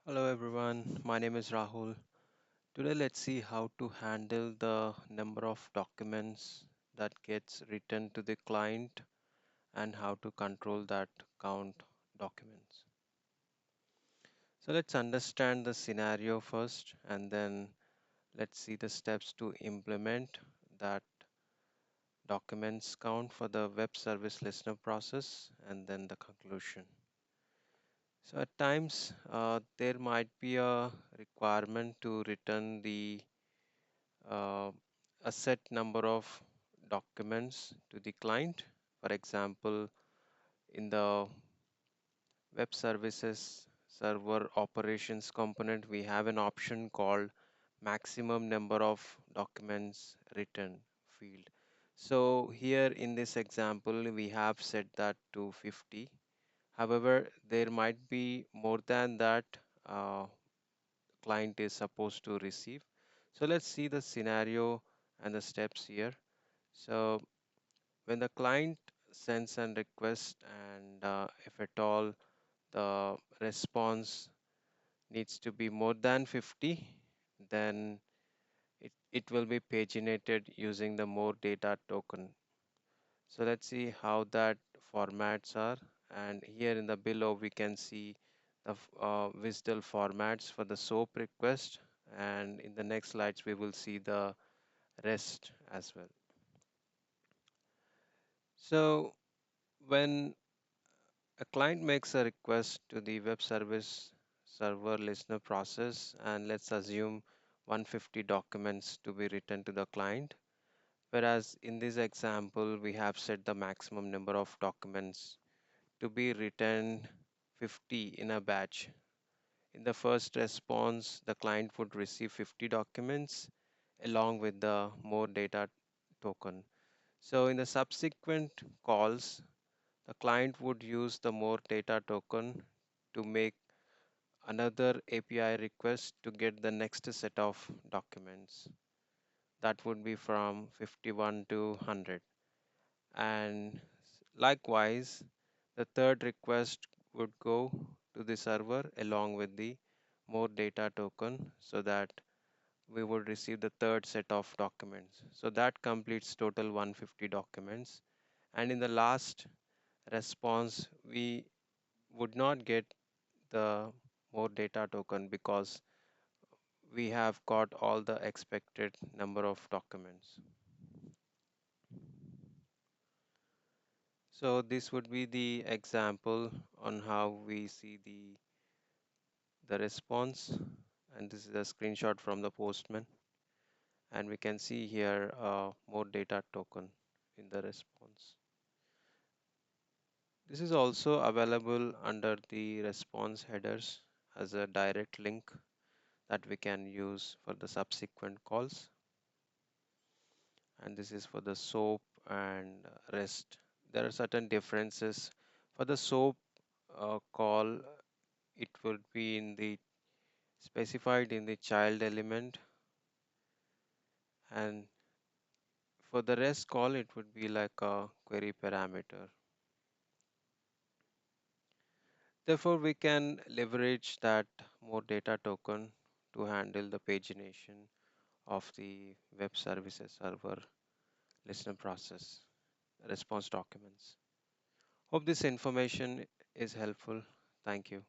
Hello everyone, my name is Rahul. Today let's see how to handle the number of documents that gets written to the client and how to control that count documents. So let's understand the scenario first and then let's see the steps to implement that documents count for the web service listener process and then the conclusion. So at times there might be a requirement to return the uh, a set number of documents to the client. For example, in the web services server operations component, we have an option called maximum number of documents written field. So here in this example, we have set that to 50. However, there might be more than that uh, client is supposed to receive. So let's see the scenario and the steps here. So when the client sends a request and if at all the response needs to be more than 50, then it will be paginated using the more data token. So let's see how that formats are. And here in the below, we can see the WSDL formats for the SOAP request. And in the next slides, we will see the rest as well. So when a client makes a request to the web service server listener process, and let's assume 150 documents to be written to the client. Whereas in this example, we have set the maximum number of documents to be written 50 in a batch. In the first response, the client would receive 50 documents along with the more data token. So in the subsequent calls, the client would use the more data token to make another API request to get the next set of documents. That would be from 51 to 100. And likewise, the third request would go to the server along with the more data token so that we would receive the third set of documents. So that completes total 150 documents. And in the last response, we would not get the more data token because we have got all the expected number of documents. So this would be the example on how we see the response, and this is a screenshot from the postman, and we can see here more data token in the response. This is also available under the response headers as a direct link that we can use for the subsequent calls, and this is for the SOAP and REST. There are certain differences. For the SOAP call, it would be in the specified in the child element, and for the REST call it would be like a query parameter. Therefore we can leverage that more data token to handle the pagination of the web services server listener process response documents. Hope this information is helpful. Thank you.